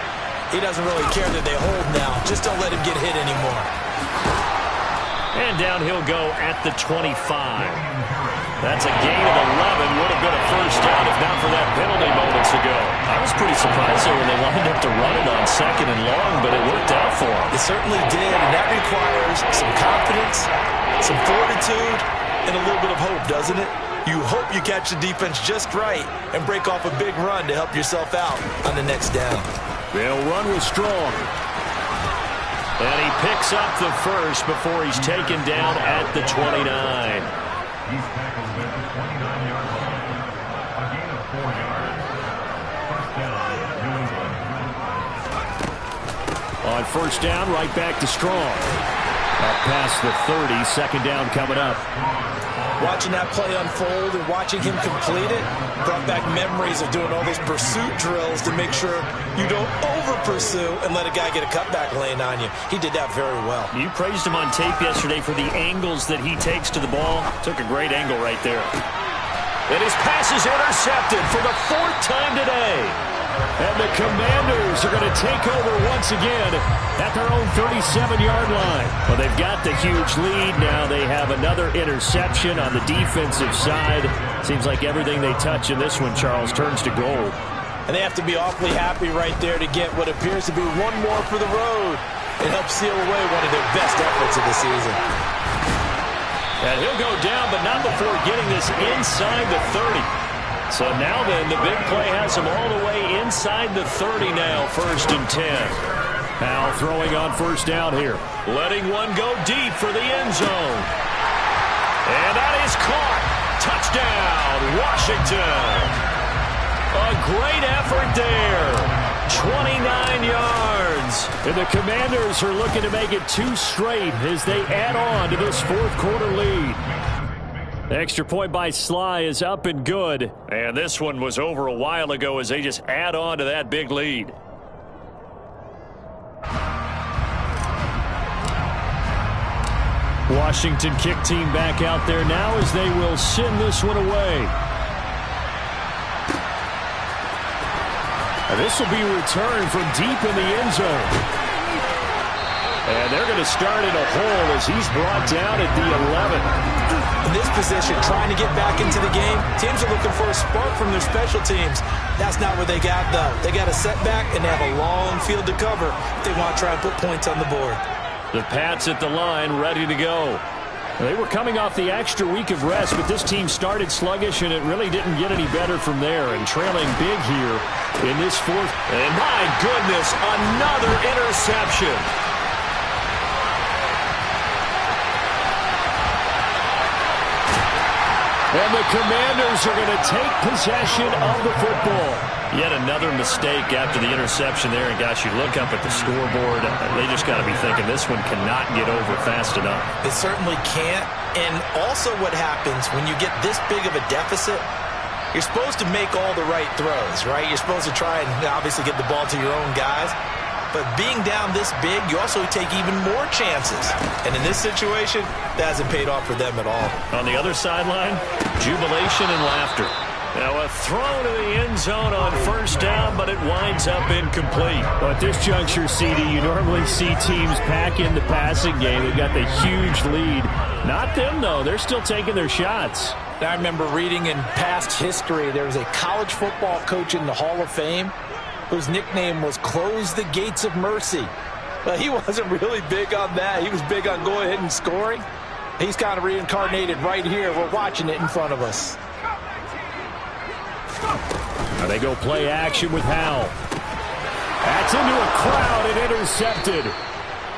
Speaker 3: He doesn't really care that they hold now. Just don't let him get hit anymore.
Speaker 2: And down he'll go at the 25. That's a gain of 11. Would have been a first down if not for that penalty moments ago. I was pretty surprised there when they lined up to run it on 2nd and long, but it worked out for him.
Speaker 3: It certainly did, and that requires some confidence, some fortitude, and a little bit of hope, doesn't it? You hope you catch the defense just right and break off a big run to help yourself out on the next down.
Speaker 1: They'll run with Strong.
Speaker 2: And he picks up the first before he's taken down at the 29.
Speaker 5: He's tackled at the 29-yard line. A gain of 4 yards. First down, New England.
Speaker 1: On first down, right back to Strong. Up past the 30, 2nd down coming up.
Speaker 3: Watching that play unfold and watching him complete it brought back memories of doing all those pursuit drills to make sure you don't over-pursue and let a guy get a cutback lane on you. He did that very well.
Speaker 2: You praised him on tape yesterday for the angles that he takes to the ball. Took a great angle right there. And his pass is intercepted for the 4th time today.
Speaker 1: And the Commanders are going to take over once again at their own 37-yard line. Well, they've got the huge lead. Now they have another interception on the defensive side. Seems like everything they touch in this one, Charles, turns to gold.
Speaker 3: And they have to be awfully happy right there to get what appears to be one more for the road. It helps seal away one of their best efforts of the season.
Speaker 2: And he'll go down, but not before getting this inside the 30. So now then, the big play has him all the way inside the 30 now, 1st and 10.
Speaker 1: Now throwing on 1st down here.
Speaker 2: Letting one go deep for the end zone. And that is caught. Touchdown, Washington. A great effort there. 29 yards.
Speaker 1: And the Commanders are looking to make it 2 straight as they add on to this 4th quarter lead. The extra point by Sly is up and good.
Speaker 2: And this one was over a while ago as they just add on to that big lead.
Speaker 1: Washington kick team back out there now as they will send this one away. And this will be returned from deep in the end zone. And they're going to start in a hole as he's brought down at the 11.
Speaker 3: In this position, trying to get back into the game, teams are looking for a spark from their special teams. That's not what they got, though. They got a setback, and they have a long field to cover if they want to try and put points on the board.
Speaker 1: The Pats at the line, ready to go. They were coming off the extra week of rest, but this team started sluggish, and it really didn't get any better from there. And trailing big here in this 4th.
Speaker 2: And my goodness, another interception.
Speaker 1: And the Commanders are going to take possession of the football.
Speaker 2: Yet another mistake after the interception there. And, gosh, you look up at the scoreboard. They just got to be thinking this one cannot get over fast enough.
Speaker 3: It certainly can't. And also what happens when you get this big of a deficit, you're supposed to make all the right throws, right? You're supposed to try and obviously get the ball to your own guys. But being down this big, you also take even more chances. And in this situation, that hasn't paid off for them at all.
Speaker 2: On the other sideline, jubilation and laughter. Now a throw to the end zone on 1st down, but it winds up incomplete.
Speaker 1: Well, at this juncture, CD, you normally see teams pack in the passing game. They've got the huge lead. Not them, though. They're still taking their shots.
Speaker 3: I remember reading in past history, there was a college football coach in the Hall of Fame whose nickname was Close the Gates of Mercy. But he wasn't really big on that. He was big on going ahead and scoring. He's kind of reincarnated right here. We're watching it in front of us.
Speaker 1: Now they go play action with Howell. That's into a crowd and intercepted.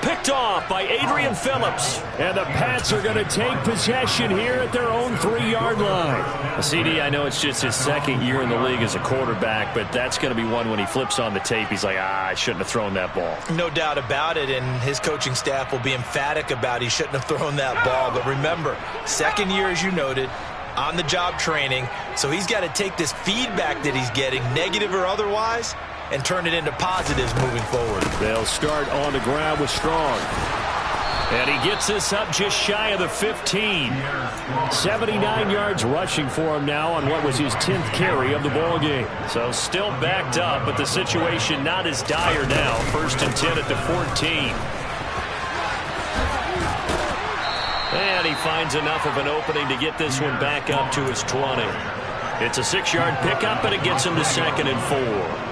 Speaker 2: Picked off by Adrian Phillips.
Speaker 1: And the Pats are going to take possession here at their own 3-yard line.
Speaker 2: CD, I know it's just his 2nd year in the league as a quarterback, but that's going to be one when he flips on the tape. He's like, I shouldn't have thrown that ball.
Speaker 3: No doubt about it, and his coaching staff will be emphatic about he shouldn't have thrown that ball. But remember, 2nd year, as you noted, on-the-job training, so he's got to take this feedback that he's getting, negative or otherwise, and turn it into positives moving forward.
Speaker 1: They'll start on the ground with Strong.
Speaker 2: And he gets this up just shy of the 15.
Speaker 1: 79 yards rushing for him now on what was his 10th carry of the ball game.
Speaker 2: So still backed up, but the situation not as dire now. 1st and 10 at the 14. And he finds enough of an opening to get this one back up to his 20. It's a 6-yard pickup, and it gets him to 2nd and 4.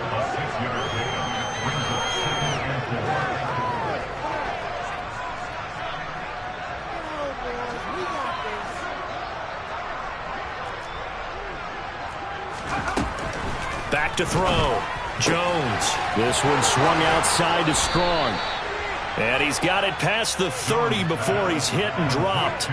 Speaker 2: Back to throw. Jones.
Speaker 1: This one swung outside to Strong.
Speaker 2: And he's got it past the 30 before he's hit and dropped.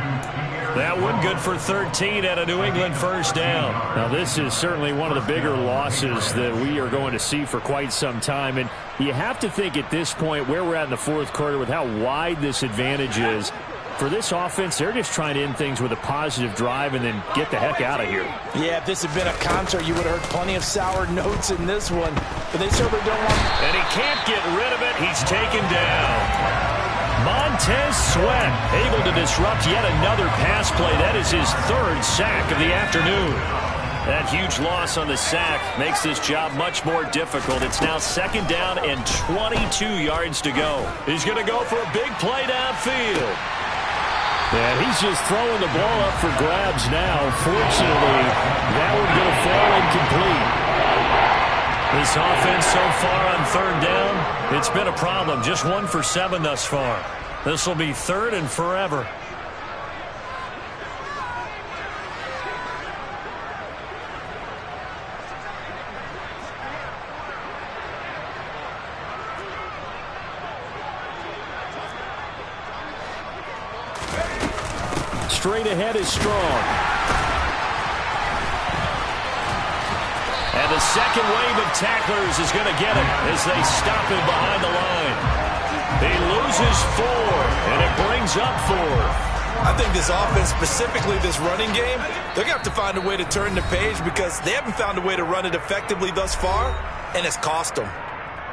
Speaker 2: That one good for 13 at a New England 1st down.
Speaker 1: Now, this is certainly one of the bigger losses that we are going to see for quite some time. And you have to think at this point where we're at in the 4th quarter with how wide this advantage is, For this offense, they're just trying to end things with a positive drive and then get the heck out of here.
Speaker 4: Yeah, if this had been a concert, you would have heard plenty of sour notes in this one. But they certainly don't want...
Speaker 2: And he can't get rid of it. He's taken down. Montez Sweat able to disrupt yet another pass play. That is his third sack of the afternoon. That huge loss on the sack makes this job much more difficult. It's now second down and 22 yards to go. He's going to go for a big play downfield.
Speaker 1: And he's just throwing the ball up for grabs now. Fortunately, that one going to fall incomplete.
Speaker 2: This offense so far on third down, it's been a problem. Just 1 for 7 thus far. This will be third and forever.
Speaker 1: Straight ahead is strong.
Speaker 2: And the second wave of tacklers is going to get him as they stop him behind the line. He loses 4, and it brings up 4.
Speaker 3: I think this offense, specifically this running game, they're going to have to find a way to turn the page because they haven't found a way to run it effectively thus far, and it's cost them.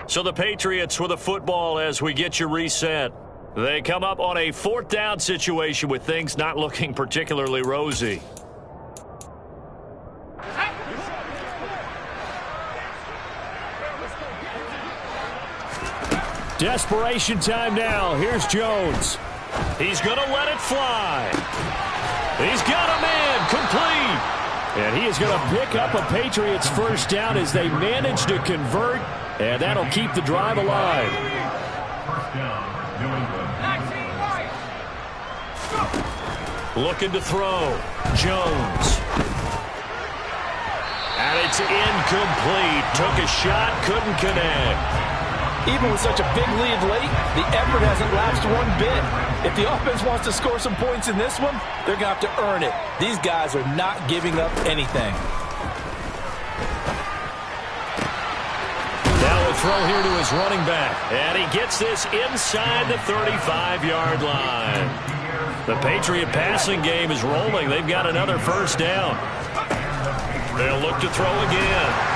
Speaker 2: So the Patriots with a football as we get you reset. They come up on a 4th down situation with things not looking particularly rosy.
Speaker 1: Desperation time now. Here's Jones.
Speaker 2: He's going to let it fly. He's got a man complete.
Speaker 1: And he is going to pick up a Patriots first down as they manage to convert, and that'll keep the drive alive.
Speaker 5: First down, New England.
Speaker 2: Looking to throw. Jones. And it's incomplete. Took a shot, couldn't connect.
Speaker 4: Even with such a big lead late, the effort hasn't lapsed one bit. If the offense wants to score some points in this one, they're going to have to earn it. These guys are not giving up anything.
Speaker 2: Now a throw here to his running back. And he gets this inside the 35-yard line. The Patriot passing game is rolling. They've got another first down. They'll look to throw again.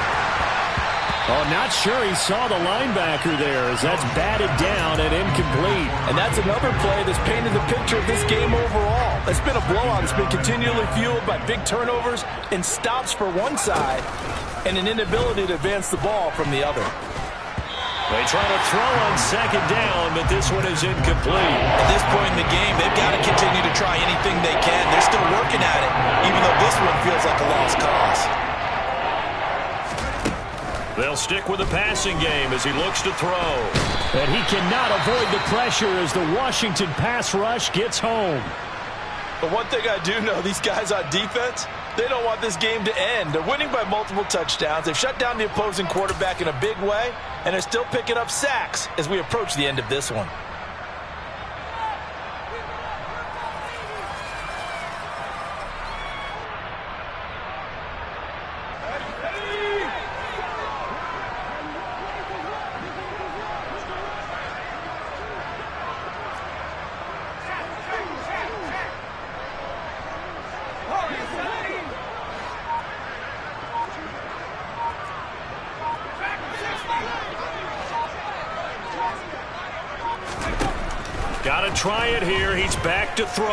Speaker 1: Oh, not sure he saw the linebacker there as that's batted down and incomplete.
Speaker 4: And that's another play that's painted the picture of this game overall. It's been a blowout. It's been continually fueled by big turnovers and stops for one side and an inability to advance the ball from the other.
Speaker 2: They try to throw on second down, but this one is incomplete.
Speaker 3: At this point in the game, they've got to continue to try anything they can. They're still working at it, even though this one feels like a lost cause.
Speaker 2: They'll stick with the passing game as he looks to throw.
Speaker 1: And he cannot avoid the pressure as the Washington pass rush gets home.
Speaker 4: But one thing I do know, these guys on defense, they don't want this game to end. They're winning by multiple touchdowns. They've shut down the opposing quarterback in a big way, and they're still picking up sacks as we approach the end of this one.
Speaker 2: Got to try it here. He's back to throw.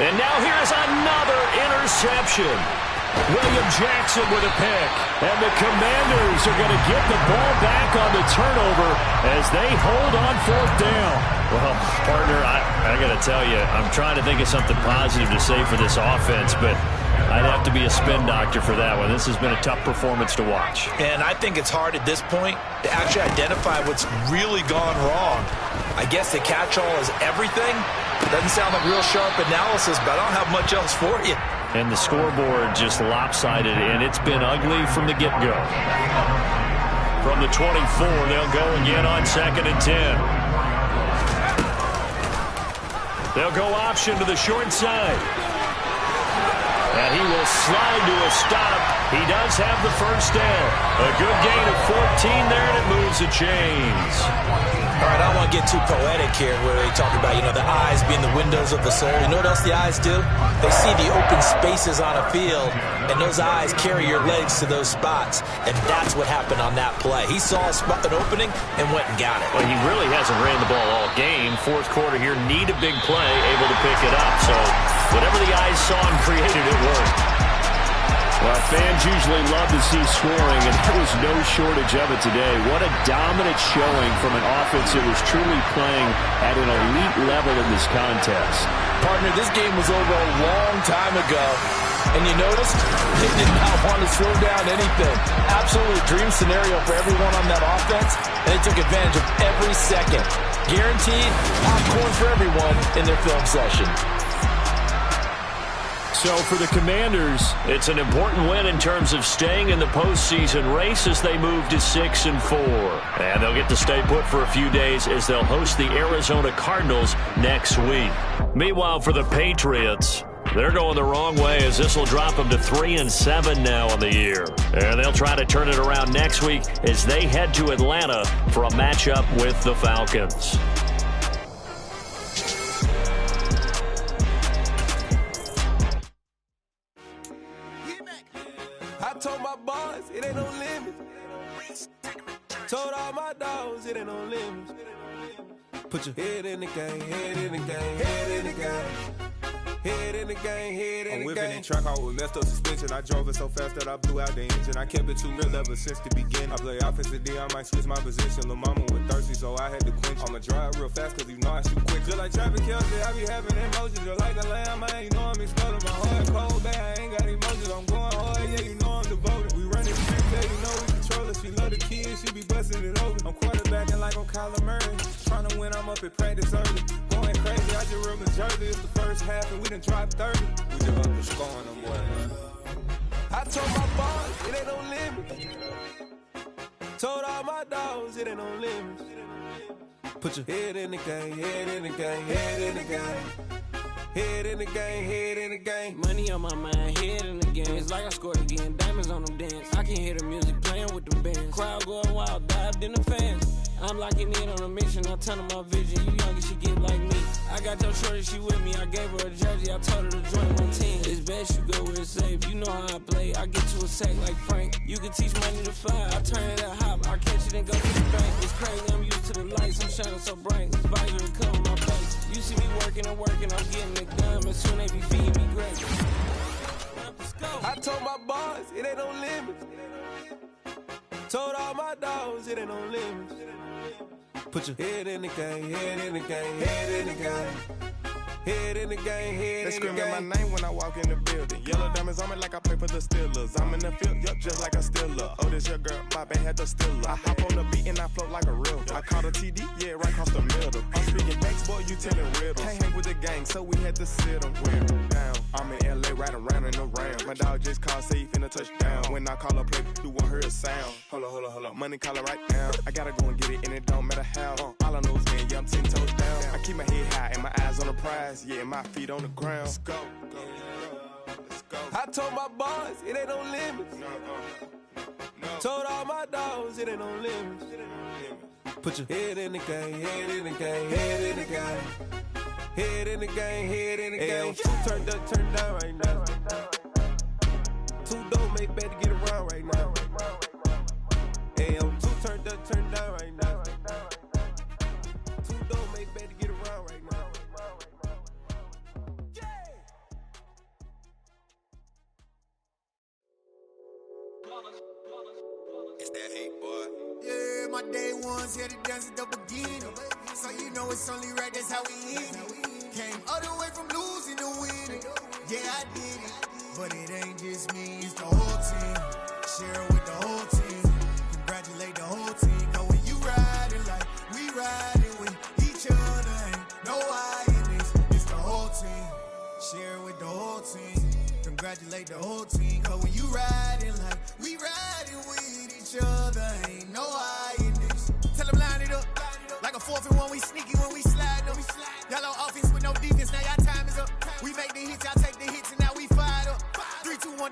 Speaker 2: And now here's another interception. William Jackson with a pick. And the Commanders are going to get the ball back on the turnover as they hold on 4th down.
Speaker 1: Well, partner, I got to tell you, I'm trying to think of something positive to say for this offense, but I'd have to be a spin doctor for that one. This has been a tough performance to watch.
Speaker 3: And I think it's hard at this point to actually identify what's really gone wrong. I guess the catch-all is everything. Doesn't sound like real sharp analysis, but I don't have much else for you.
Speaker 1: And the scoreboard just lopsided, and it's been ugly from the get-go.
Speaker 2: From the 24, they'll go again on 2nd and 10. They'll go option to the short side. And he will slide to a stop. He does have the first down. A good gain of 14 there, and it moves the chains.
Speaker 3: All right, I don't want to get too poetic here where they talk about, the eyes being the windows of the soul. You know what else the eyes do? They see the open spaces on a field, and those eyes carry your legs to those spots, and that's what happened on that play. He saw an opening and went and got it.
Speaker 2: Well, he really hasn't ran the ball all game. Fourth quarter here, need a big play, able to pick it up. So whatever the eyes saw and created, it worked.
Speaker 1: Well, fans usually love to see scoring, and there was no shortage of it today. What a dominant showing from an offense that was truly playing at an elite level in this contest.
Speaker 4: Partner, this game was over a long time ago. And you noticed they did not want to slow down anything. Absolute dream scenario for everyone on that offense, and they took advantage of every second. Guaranteed popcorn for everyone in their film session.
Speaker 2: So for the Commanders, it's an important win in terms of staying in the postseason race as they move to 6-4. And they'll get to stay put for a few days as they'll host the Arizona Cardinals next week. Meanwhile, for the Patriots, they're going the wrong way as this will drop them to 3-7 now on the year. And they'll try to turn it around next week as they head to Atlanta for a matchup with the Falcons.
Speaker 6: I told my boys, it ain't no limit. Told all my dogs, it ain't no limit. Put your head in the game, head in the game, head in the game. Head in the game, head in the game. I'm whipping and track out with messed up suspension. I drove it so fast that I blew out the engine. I kept it too real ever since the beginning. I play offensive D, I might switch my position. Lil' mama was thirsty, so I had to quench. I'ma drive real fast, cause you know I shoot quick. Just like traffic Kelsey, I be having emotions. Just like a lamb, man, you know I'm exploding. My heart cold, bad, I ain't got emotions. I'm going hard, yeah, you know I'm devoted. We running streets, yeah, you know we control it. She love the kids, she be busting it over. I'm quarterbacking like I'm Kyler Murray. Trying to win, I'm up at practice early. Going crazy, I just real Jersey. It's the first half, and we done dropped 30. We just up to scoring them, boy. I told my boys, it ain't no limit. Told all my dogs, it ain't no limits. Put your head in the game, head in the game, head in the game. Head in the game, head in the game.
Speaker 7: Money on my mind, head in the game. It's like I scored again, diamonds on them dance. I can hear the music playing with the bands. Crowd going wild, dived in the fans. I'm locking in on a mission, I turn on my vision. You younger, she get like me. I got your shorty, she with me. I gave her a jersey, I told her to join my team. It's best you go where it's safe. You know how I play. I get to a sack like Frank. You can teach money to fly. I turn it up hop. I catch it and go to the bank. It's crazy, I'm used to the lights. I'm shining so bright. This visor will cover my face. You see me working and working. I'm getting it done. And soon they be feeding me great. Let's go.
Speaker 6: I told my boys, it ain't no limits. Told all my dogs, it ain't no limits. Put your head in the game, head in the game, head in the game. Head in the game, head in the game. They screaming my name when I walk in the building. Yellow diamonds on me like I play for the Steelers. I'm in the field, yup, just like a Steeler. Oh, this your girl, my band had the Steeler. I hop on the beat and I float like a real. I caught a TD, yeah, right across the middle. I'm speaking banks, boy, you telling riddles. Can't hang with the gang, so we had to sit them down. I'm in LA, riding around and around. My dog just called, say he finna touchdown. When I call a play, you won't hear a sound. Hold up, money caller right now. I gotta go and get it, and it don't matter how. All I know is, man, yeah, I'm 10 toes down. I keep my head high and my eyes on the prize. Yeah, my feet on the ground. Let's go. Let's go. I told my boys, it ain't no limits. No. Told all my dogs, it ain't no limits. Put your head in the game, head in the game, head in the game. Head in the game, head in the game. Turned up, turned down right now. Two dope make better get around right now. Hey, I'm two turned up, turned down right now. Two dope make better get around right now.
Speaker 8: It's that hate, boy. Yeah, my day ones here to dance at the beginning. So you know it's only right, that's how we end it. Came all the way from losing to winning. Yeah, I did it. But it ain't just me, it's the whole team. Share it with the whole team. Congratulate the whole team. Cause when you riding like we riding with each other, ain't no I in this. It's the whole team. Share it with the whole team. Congratulate the whole team. Cause when you riding like we riding with each other, ain't no I in this. Tell them line it up. Like a 4th and 1, we sneaky when we slide them. Y'all on offense with no defense, now y'all time is up. We make the hits, y'all take the hits, and now we fired up. 3, 2, 1,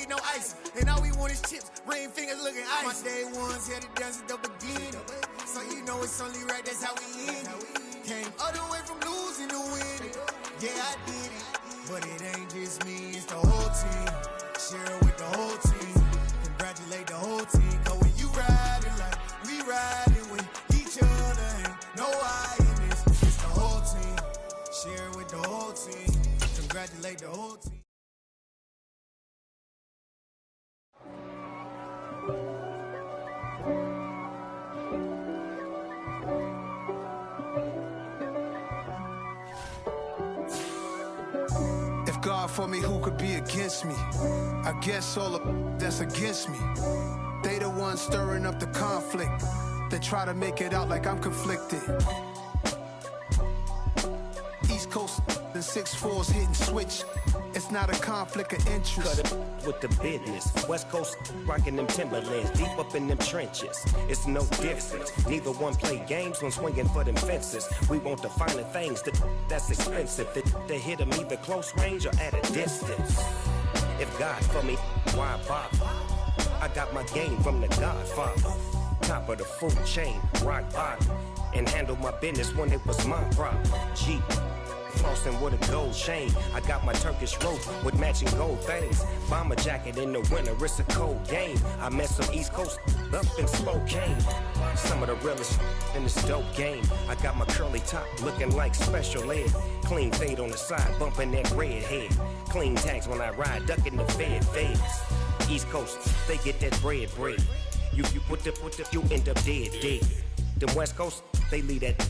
Speaker 8: get no ice. And all we want is chips, ring fingers looking ice. My day ones here to dance at the beginning. So you know it's only right, that's how we end it. Came all the way from losing to winning. Yeah, I did it. But it ain't just me, it's the whole team. Share it with the whole team. Congratulate the whole team. Cause when you riding like we riding with each other, ain't no I in this. It's the whole team. Share it with the whole team. Congratulate the whole team.
Speaker 9: If God for me, who could be against me? I guess all of that's against me. They the ones stirring up the conflict. They try to make it out like I'm conflicted. East Coast, the 6'4s hitting switch. It's not a conflict of interest.
Speaker 10: Cut it with the business. West Coast rocking them Timberlands, deep up in them trenches. It's no difference. Neither one play games when swinging for them fences. We want the finer things that's expensive. They hit them either close range or at a distance. If God for me, why bother? I got my game from the Godfather. Top of the food chain, rock bottom. And handle my business when it was my problem. Jeep. Flossing with a gold chain. I got my Turkish rope with matching gold things. Bomber jacket in the winter, it's a cold game. I met some East Coast up in Spokane. Some of the realest in this dope game. I got my curly top looking like special ed. Clean fade on the side, bumping that red head. Clean tags when I ride, ducking the feds. East Coast, they get that bread. You put the, you end up dead. Them West Coast, they leave that